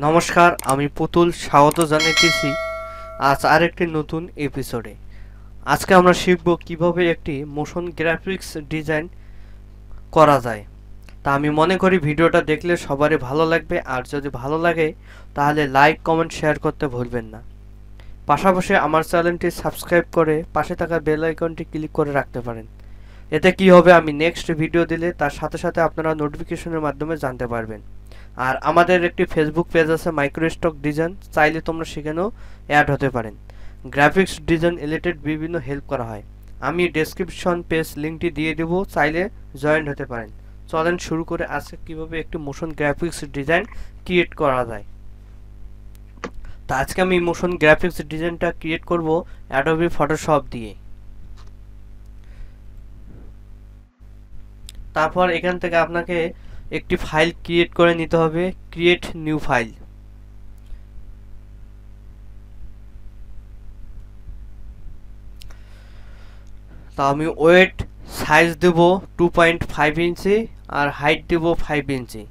নমস্কার, আমি পুতুল স্বাগত জানাইতেছি আজ আরেকটি নতুন এপিসোডে। আজকে আমরা শিখব কিভাবে একটি মোশন গ্রাফিক্স ডিজাইন করা যায়। তা আমি মনে করি ভিডিওটা দেখলে সবারই ভালো লাগবে, আর যদি ভালো লাগে তাহলে লাইক কমেন্ট শেয়ার করতে ভুলবেন না। পাশাপাশি আমার চ্যানেলটি সাবস্ক্রাইব করে পাশে থাকা বেল আইকনটি ক্লিক করে রাখতে পারেন। এতে কি হবে, আমি নেক্সট ভিডিও দিলে তার সাথে সাথে আপনারা নোটিফিকেশনের মাধ্যমে জানতে পারবেন। আর আমাদের একটি ফেসবুক পেজ আছে মাইক্রোস্টক ডিজাইন, চাইলে তোমরা সেখানেও অ্যাড হতে পারেন। গ্রাফিক্স ডিজাইন রিলেটেড বিভিন্ন হেল্প করা হয়। আমি ডেসক্রিপশন পেজ লিঙ্কটি দিয়ে দেব, চাইলে জয়েন হতে পারেন। চলেন শুরু করে আজকে কিভাবে একটি মোশন গ্রাফিক্স ডিজাইন ক্রিয়েট করা যায়। তা আজকে আমি মোশন গ্রাফিক্স ডিজাইনটা ক্রিয়েট করব অ্যাডোবি ফটোশপ দিয়ে। তারপর এখান থেকে আপনাকে একটি ফাইল ক্রিয়েট করে নিতে হবে, ক্রিয়েট নিউ ফাইল। তা আমি ওয়েট সাইজ দেব 2.5 ইঞ্চি আর হাইট দেব 5 ইঞ্চি।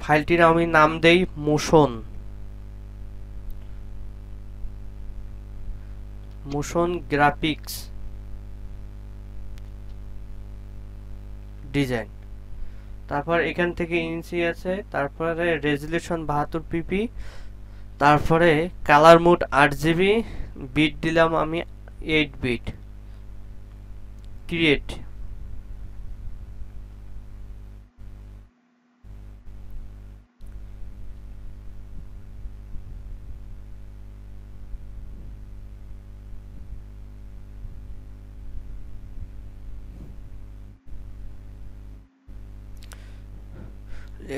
ফাইলটির আমি নাম দেই মোশন গ্রাফিক্স ডিজাইন। তারপর এখান থেকে ইঞ্চি আছে, তারপরে রেজুলেশন 72 পিপি, তারপরে কালার মোড 8 GB, বিট দিলাম আমি 8 বিট। ক্রিয়েট।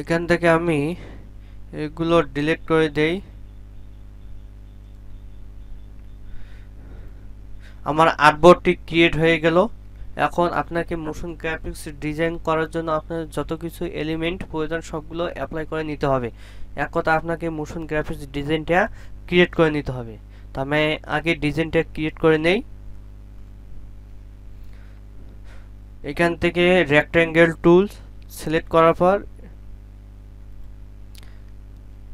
এখান থেকে আমি এগুলো ডিলিট করে দেই। আমার আর্টবোর্ডটি ক্রিয়েট হয়ে গেল। এখন আপনাকে মোশন গ্রাফিক্স ডিজাইন করার জন্য আপনার যত কিছু এলিমেন্ট প্রয়োজন সবগুলো অ্যাপ্লাই করে নিতে হবে। এক কথা আপনাকে মোশন গ্রাফিক্স ডিজাইনটা ক্রিয়েট করে নিতে হবে। তো আমি আগে ডিজাইনটা ক্রিয়েট করে নেই। এখান থেকে রেক্ট্যাঙ্গেল টুল সিলেক্ট করার পর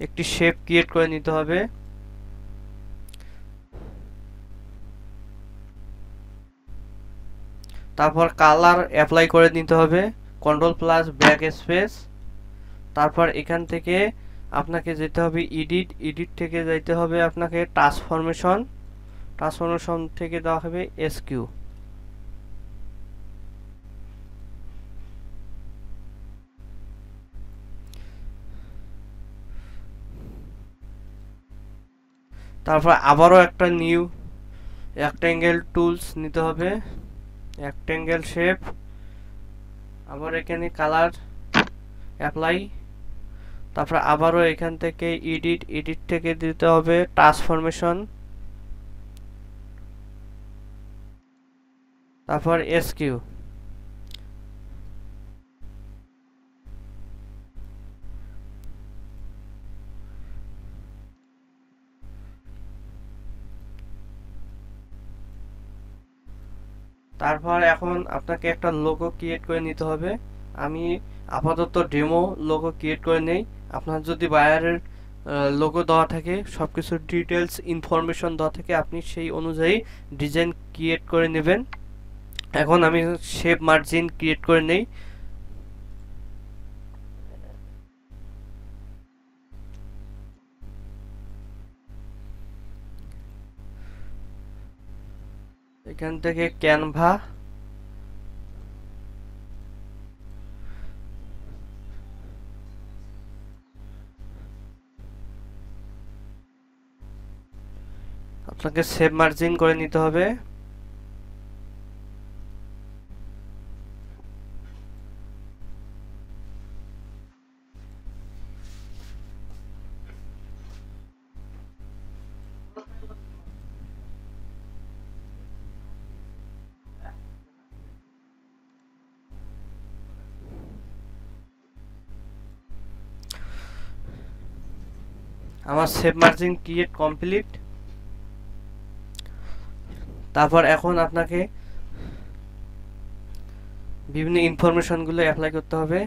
একটি শেপ ক্রিয়েট করে নিতে হবে। তারপর কালার অ্যাপ্লাই করে নিতে হবে, কন্ট্রোল প্লাস ব্যাক স্পেস। তারপর এখান থেকে আপনাকে যেতে হবে এডিট থেকে যেতে হবে আপনাকে ট্রান্সফরমেশন থেকে দেওয়া হবে এসকিউ। তারপর আবারও একটা নিউ রেক্ট্যাঙ্গেল টুলস নিতে হবে, রেক্ট্যাঙ্গেল শেপ। আবার এখানে কালার অ্যাপ্লাই। তারপর আবারও এখান থেকে এডিট থেকে দিতে হবে ট্রান্সফরমেশন, তারপর এসকিউ। তারপর এখন আপনাকে একটা লোগো ক্রিয়েট করে নিতে হবে। আমি আপাতত ডেমো লোগো ক্রিয়েট করে নেই। আপনার যদি বাইরের লোগো দেওয়া থাকে, সবকিছু ডিটেলস ইনফরমেশন দেওয়া থাকে, আপনি সেই অনুযায়ী ডিজাইন ক্রিয়েট করে নেবেন। এখন আমি শেপ মার্জিন ক্রিয়েট করে নেই। এখান থেকে ক্যানভা, আপনাকে শেপ মার্জিন করে নিতে হবে। আমার শেপ মার্জিন ক্রিয়েট কমপ্লিট। তারপর এখন আপনাকে বিভিন্ন ইনফরমেশনগুলো অ্যাপ্লাই করতে হবে।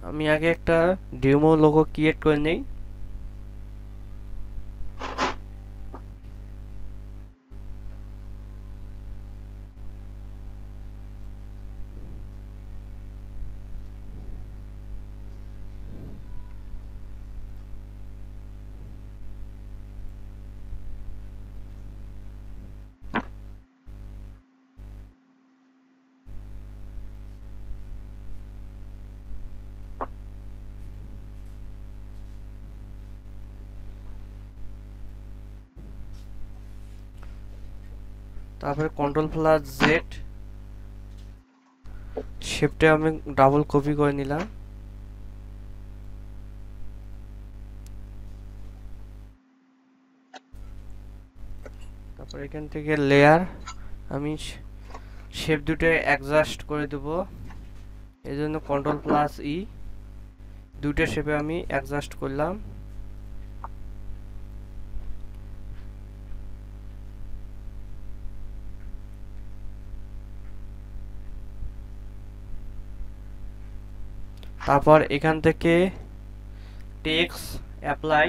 আমি আগে একটা ডেমো লোগো ক্রিয়েট করে নেই। তারপরে Ctrl+Z, শিফটে আমি ডাবল কপি করে নিলাম। তারপর এখান থেকে লেয়ার আমি শেপ দুটো অ্যাডজাস্ট করে দেব। এই জন্য Ctrl+E, দুটো শেপে আমি অ্যাডজাস্ট করলাম। তারপর এখান থেকে টেক্সট অ্যাপ্লাই,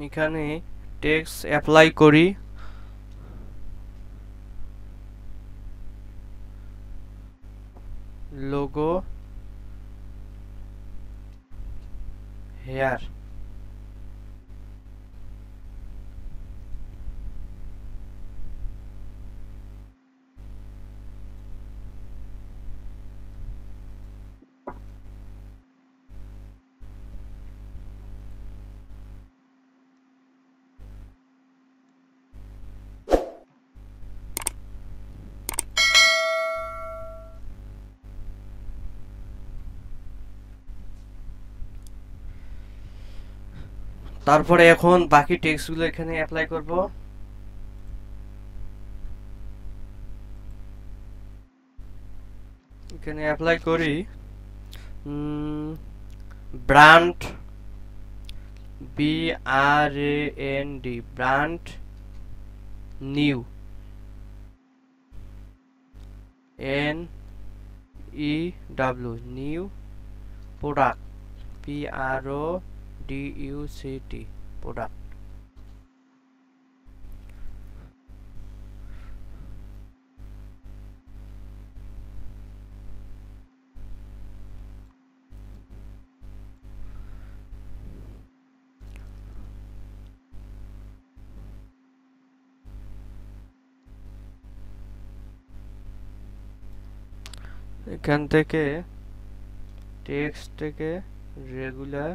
এখানে টেক্সট অ্যাপ্লাই করি। লোগো হেয়ার, তারপরে এখন বাকি টেক্সটগুলো এখানে অ্যাপ্লাই করব। এখানে অ্যাপ্লাই করি brand, BRAND, brand new, NEW, new product, PRODUCT, product. এখান থেকে টেক্সট থেকে রেগুলার,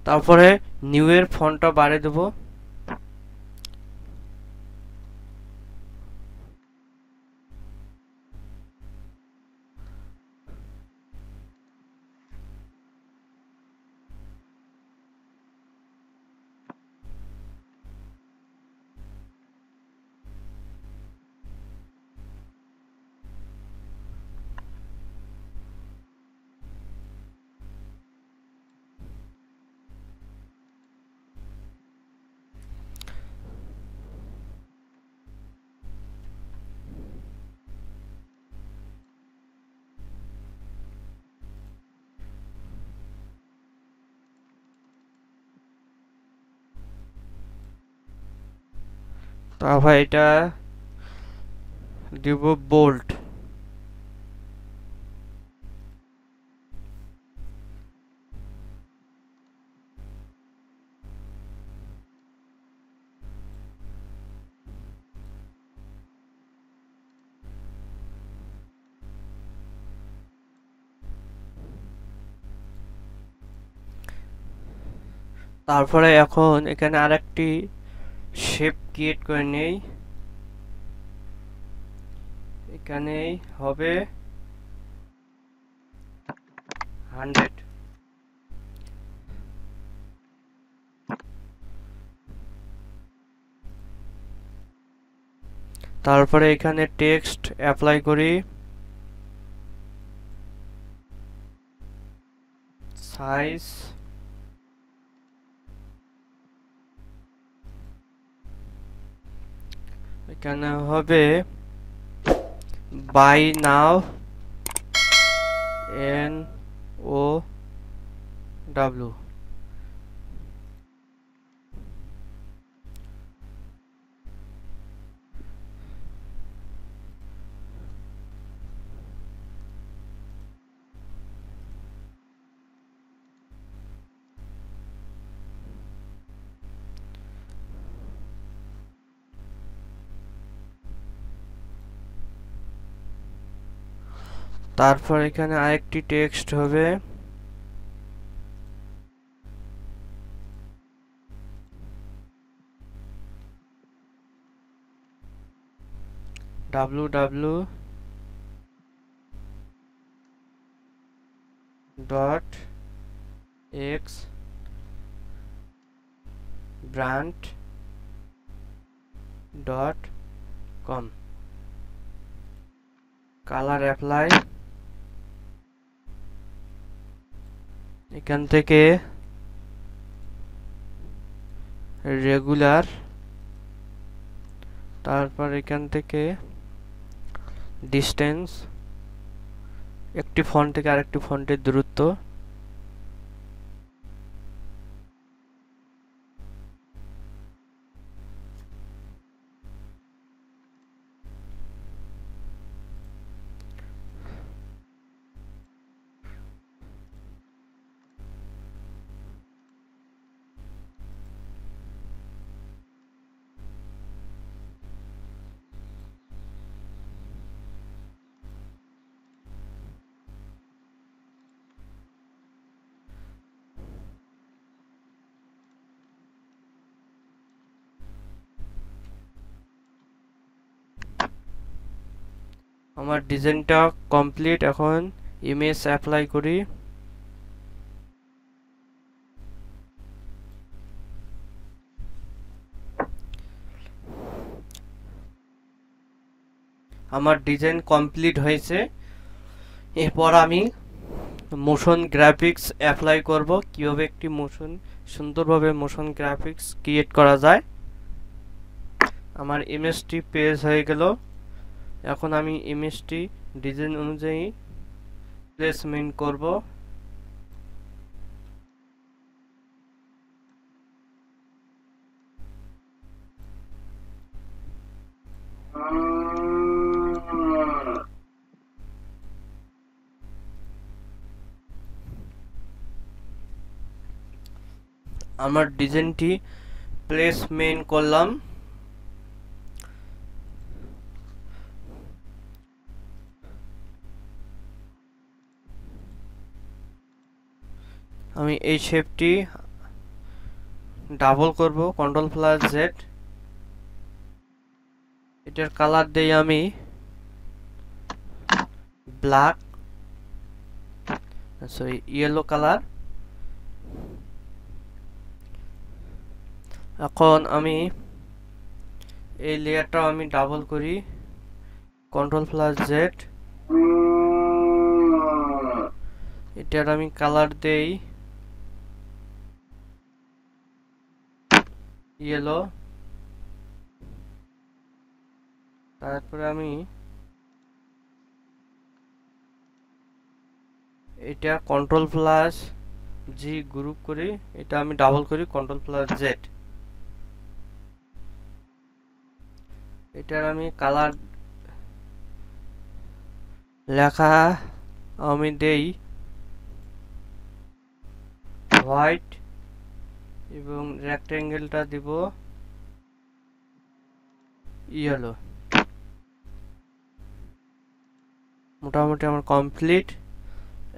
তারপরে নিউ এর ফন্টটা বাড়িয়ে দেব। তারপর এটা দিব বোল্ড। তারপরে এখন এখানে আরেকটি শেপ ক্রিয়েট করে নেই। এখানেই হবে 100। তারপরে এখানে টেক্সট অ্যাপ্লাই করি, সাইজ এখানে হবে বাই নাও NOW। তারপর এখানে আরেকটি টেক্সট হবে www.xbrand.com। কালার অ্যাপ্লাই, এখান থেকে রেগুলার, তারপর এখান থেকে ডিস্টেন্স, একটি ফন্ট থেকে আরেকটি ফন্টের দূরত্ব, আমার ডিজাইনটা কমপ্লিট। এখন ইমেজ অ্যাপ্লাই করি, আমার ডিজাইন কমপ্লিট হয়েছে। এরপর আমি মোশন গ্রাফিক্স অ্যাপ্লাই করব, কিভাবে একটি সুন্দরভাবে মোশন গ্রাফিক্স ক্রিয়েট করা যায়। আমার ইমেজটি পেজ হয়ে গেল। এখন আমি ইমেজটি ডিজাইন অনুযায়ী প্লেসমেন্ট করব। আমার ডিজাইনটি প্লেসমেন্ট করলাম। আমি এই শেপটি ডাবল করব, Ctrl+Z। এটার কালার দেই আমি ব্ল্যাক, সরি ইয়েলো কালার। এখন আমি এই লেয়ারটাও আমি ডাবল করি, Ctrl+Z। এটার আমি কালার দেই ইয়েলো। তারপরে আমি এটা Ctrl+G গ্রুপ করি, এটা আমি ডাবল করি, Ctrl+Z। এটার আমি কালার লেখা আমি দেই হোয়াইট এবং রেক্টেঙ্গেলটা দিব ইয়েলো। মোটামুটি আমার কমপ্লিট।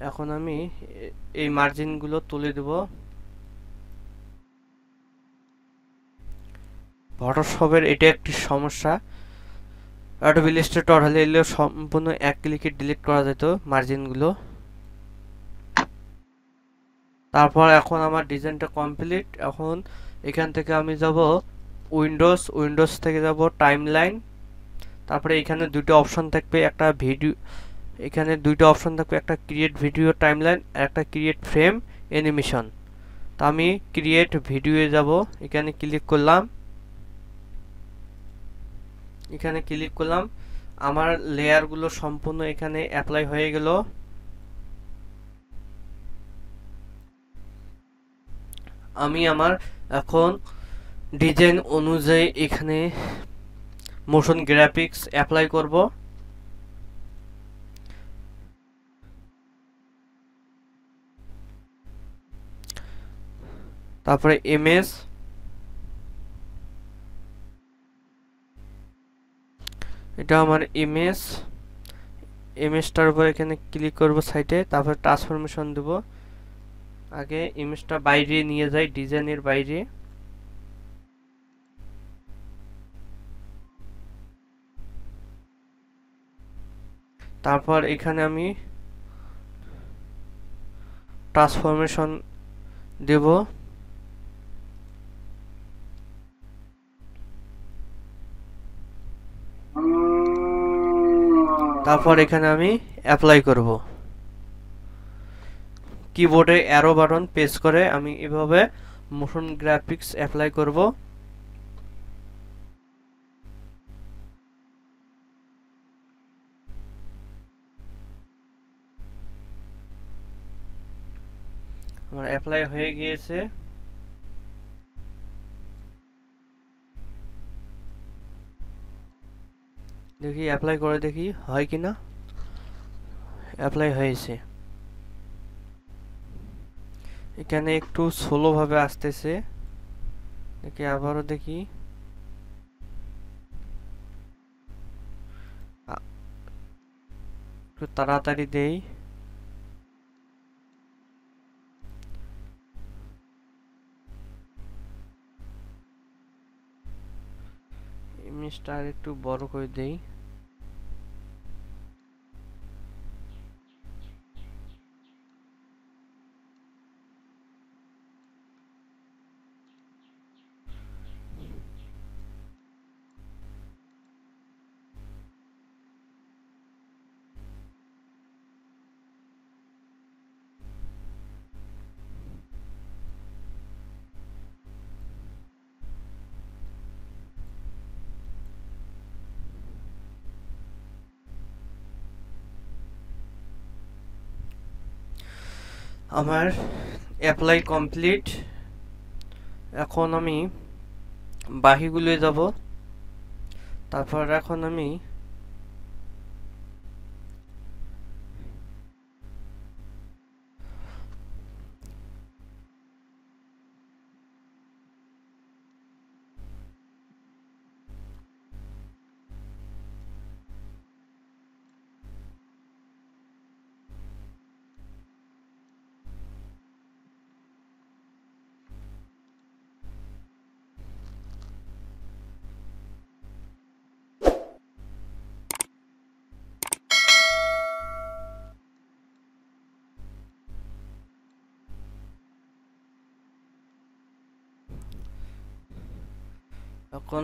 এখন আমি এই মার্জিনগুলো তুলে দেব। ফটোশপের এটা একটি সমস্যা, অ্যাডোবি ইলাস্ট্রেটর হলে এগুলো সম্পূর্ণ এক ক্লিকে ডিলিট করা যেত মার্জিনগুলো। তারপর এখন আমার ডিজাইনটা কমপ্লিট। এখন এখান থেকে আমি যাব উইন্ডোজ থেকে যাব টাইমলাইন, তারপরে এখানে দুটো অপশন থাকবে, একটা ভিডিও, এখানে দুটো অপশন থাকবে, একটা ক্রিয়েট ভিডিও টাইমলাইন আর একটা ক্রিয়েট ফ্রেম অ্যানিমেশন। তো আমি ক্রিয়েট ভিডিওয়ে যাব, এখানে ক্লিক করলাম। এখানে ক্লিক করলাম, আমার লেয়ারগুলো সম্পূর্ণ এখানে অ্যাপ্লাই হয়ে গেল। আমি আমার এখন ডিজাইন অনুযায়ী এখানে মোশন গ্রাফিক্স অ্যাপ্লাই করব। তারপরে ইমেজ, এটা আমার ইমেজ, ইমেজটার উপর এখানে ক্লিক করব সাইডে, তারপর ট্রান্সফরমেশন দেব। আগে ইমেজটা বাইরে নিয়ে যাই, ডিজাইনের বাইরে। তারপর এখানে আমি ট্রান্সফরমেশন দেব। তারপর এখানে আমি অ্যাপ্লাই করব। কিবোর্ডে অ্যারো বাটন প্রেস করে আমি এভাবে মোশন গ্রাফিক্স অ্যাপ্লাই করব। আমার অ্যাপ্লাই হয়ে গিয়েছে। দেখি অ্যাপ্লাই করে দেখি হয় কিনা। অ্যাপ্লাই হয়েছে। এখানে একটু স্লো ভাবে আসতেছে, দেখি আবারও দেখি। একটু তাড়াতাড়ি দেই। ইমেজটা আর একটু বড় করে দেই। আমার অ্যাপ্লাই কমপ্লিট। এখন আমি বাকিগুলোয় যাব। তারপর এখন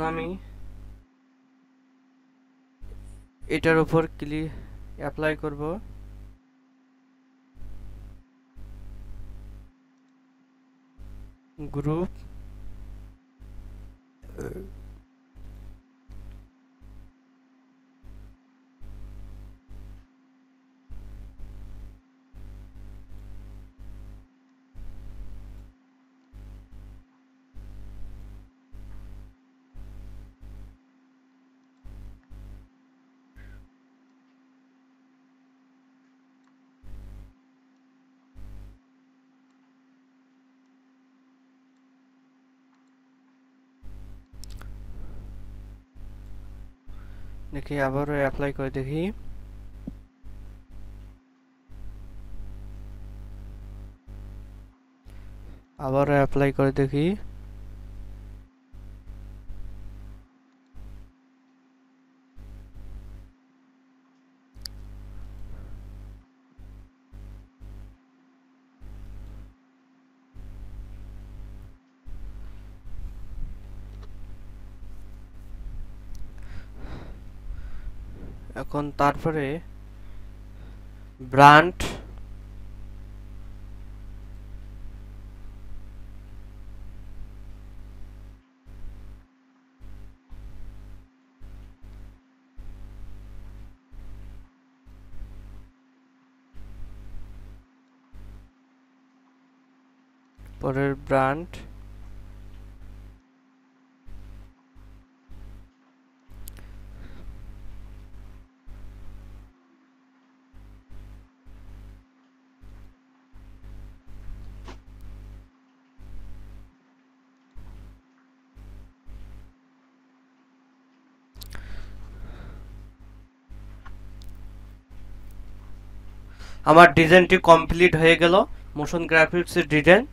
আমি এটার উপর ক্লিক অ্যাপ্লাই করব। গ্রুপ, দেখি আবারও অ্যাপ্লাই করে দেখি। আবারও অ্যাপ্লাই করে দেখি। এখন তারপরে ব্র্যান্ড, পরের ব্র্যান্ড, আমার ডিজাইনটি কমপ্লিট হয়ে গেল, মোশন গ্রাফিক্সের ডিজাইন।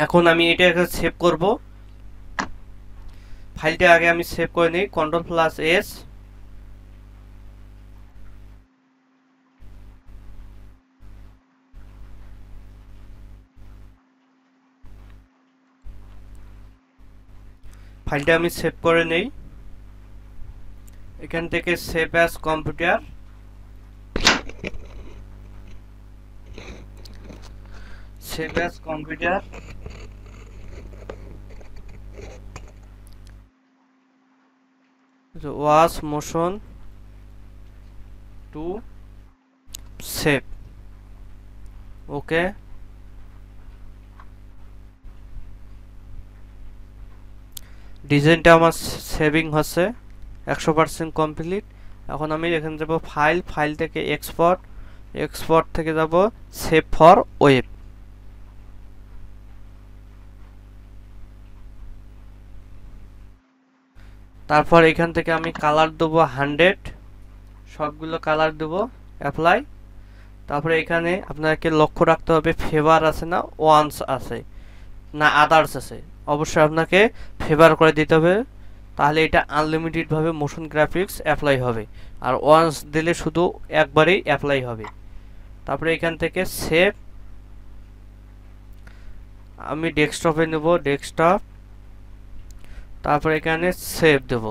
এখন আমি এটাকে সেভ করব। ফাইলটা আগে আমি সেভ করে নিই, Ctrl+S। ফাইলটা আমি সেভ করে নেই। এখান থেকে save as computer, save as computer, ওয়াস মোশন টু সেভ। ওকে, ডিজাইনটা আমার সেভিং হচ্ছে, 100% কমপ্লিট। এখন আমি এখানে যাব ফাইল, ফাইল থেকে এক্সপোর্ট, এক্সপোর্ট থেকে যাব সেভ ফর ওয়েব। তারপর এখান থেকে আমি কালার দেবো 100, সবগুলো কালার দেবো, অ্যাপ্লাই। তারপরে এখানে আপনাকে লক্ষ্য রাখতে হবে ফেভার আছে না ওয়ান্স আছে না আদার্স আছে, অবশ্যই আপনাকে ফেভার করে দিতে হবে, তাহলে এটা আনলিমিটেড ভাবে মোশন গ্রাফিক্স অ্যাপ্লাই হবে। আর ওয়ান্স দিলে শুধু একবারেই অ্যাপ্লাই হবে। তারপরে এখান থেকে সেভ, আমি ডেস্কটপে নেব, ডেস্কটপ। তারপরে এখানে সেভ দেব।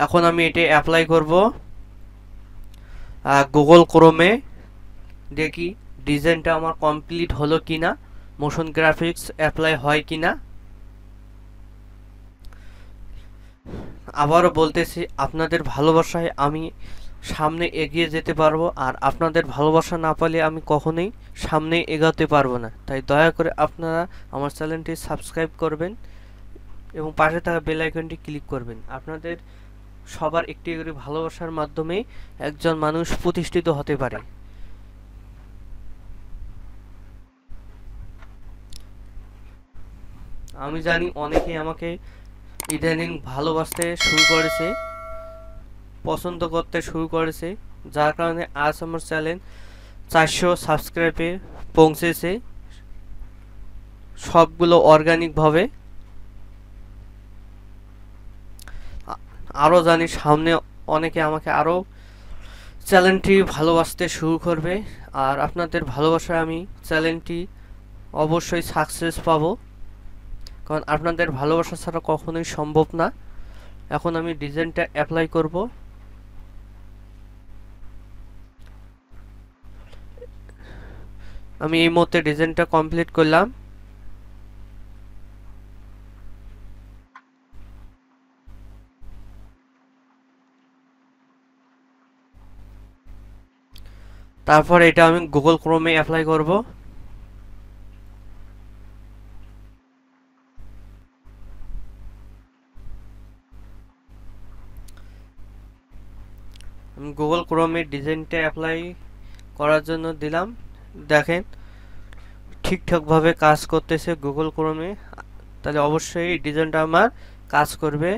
এখন আমি এটা অ্যাপ্লাই করব গুগল ক্রোমে, দেখি ডিজাইনটা আমার কমপ্লিট হলো কিনা, মোশন গ্রাফিক্স অ্যাপ্লাই হয় কিনা। আবারও বলতেছি, আপনাদের ভালোবাসায় আমি সামনে এগিয়ে যেতে পারবো, আর আপনাদের ভালোবাসা না পেলে আমি কখনোই সামনে এগোতে পারবো না। তাই দয়া করে আপনারা আমার চ্যানেলটি সাবস্ক্রাইব করবেন এবং পাশে থাকা বেল আইকনটি ক্লিক করবেন। আপনাদের সবার একটি করে ভালোবাসার মাধ্যমে একজন মানুষ প্রতিষ্ঠিত হতে পারে। আমি জানি অনেকেই আমাকে ইদানিং ভালোবাসতে শুরু করেছে, পছন্দ করতে শুরু করেছে, যার কারণে আজ আমার চ্যানেল 400 সাবস্ক্রাইবে পৌঁছেছে, সবগুলো অর্গানিকভাবে। আরও জানি সামনে অনেকে আমাকে আরও চ্যানেলটি ভালোবাসতে শুরু করবে, আর আপনাদের ভালোবাসায় আমি চ্যানেলটি অবশ্যই সাকসেস পাবো, কারণ আপনাদের ভালোবাসা ছাড়া কখনোই সম্ভব না। এখন আমি ডিজাইনটা অ্যাপ্লাই করব। আমি এই মুহূর্তে ডিজাইনটা কমপ্লিট করলাম। তারপর এটা আমি গুগল ক্রোমে অ্যাপ্লাই করব। আমি গুগল ক্রোমে ডিজাইনটা অ্যাপ্লাই করার জন্য দিলাম। দেখেন ঠিকঠাকভাবে কাজ করতেছে গুগল ক্রোমে, তাহলে অবশ্যই এই ডিজাইনটা আমার কাজ করবে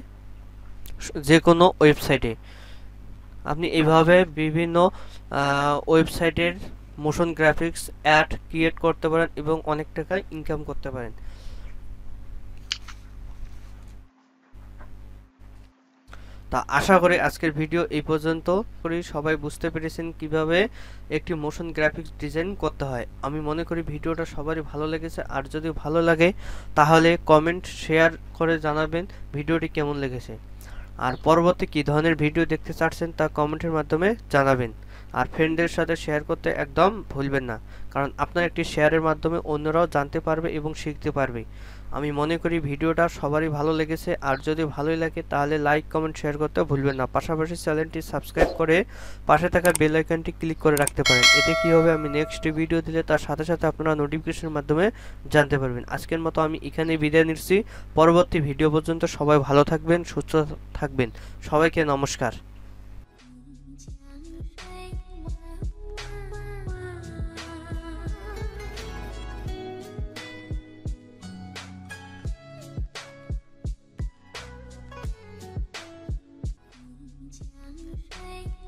যে কোনো ওয়েবসাইটে। আপনি এইভাবে বিভিন্ন ওয়েবসাইটের মোশন গ্রাফিক্স অ্যাড ক্রিয়েট করতে পারেন এবং অনেক টাকা ইনকাম করতে পারেন। তা আশা করি আজকের ভিডিও এই পর্যন্ত করি সবাই বুঝতে পেরেছেন কিভাবে একটি মোশন গ্রাফিক্স ডিজাইন করতে হয়। আমি মনে করি ভিডিওটা সবারই ভালো লেগেছে, আর যদি ভালো লাগে তাহলে কমেন্ট শেয়ার করে জানাবেন ভিডিওটি কেমন লেগেছে। আর পরবর্তী কী ধরনের ভিডিও দেখতে চাচ্ছেন তা কমেন্টের মাধ্যমে জানাবেন। আর ফ্রেন্ডদের সাথে শেয়ার করতে একদম ভুলবেন না, কারণ আপনার একটি শেয়ারের মাধ্যমে অন্যরাও জানতে পারবে এবং শিখতে পারবে। আমি মনে করি ভিডিওটা সবারই ভালো লেগেছে, আর যদি ভালোই লাগে তাহলে লাইক কমেন্ট শেয়ার করতে ভুলবেন না। পাশাপাশি চ্যানেলটি সাবস্ক্রাইব করে পাশে থাকা বেল আইকনটি ক্লিক করে রাখতে পারেন। এতে কী হবে, আমি নেক্সট ভিডিও দিলে তার সাথে সাথে আপনারা নোটিফিকেশনের মাধ্যমে জানতে পারবেন। আজকের মতো আমি এখানেই বিদায় নিচ্ছি। পরবর্তী ভিডিও পর্যন্ত সবাই ভালো থাকবেন, সুস্থ থাকবেন। সবাইকে নমস্কার। Shake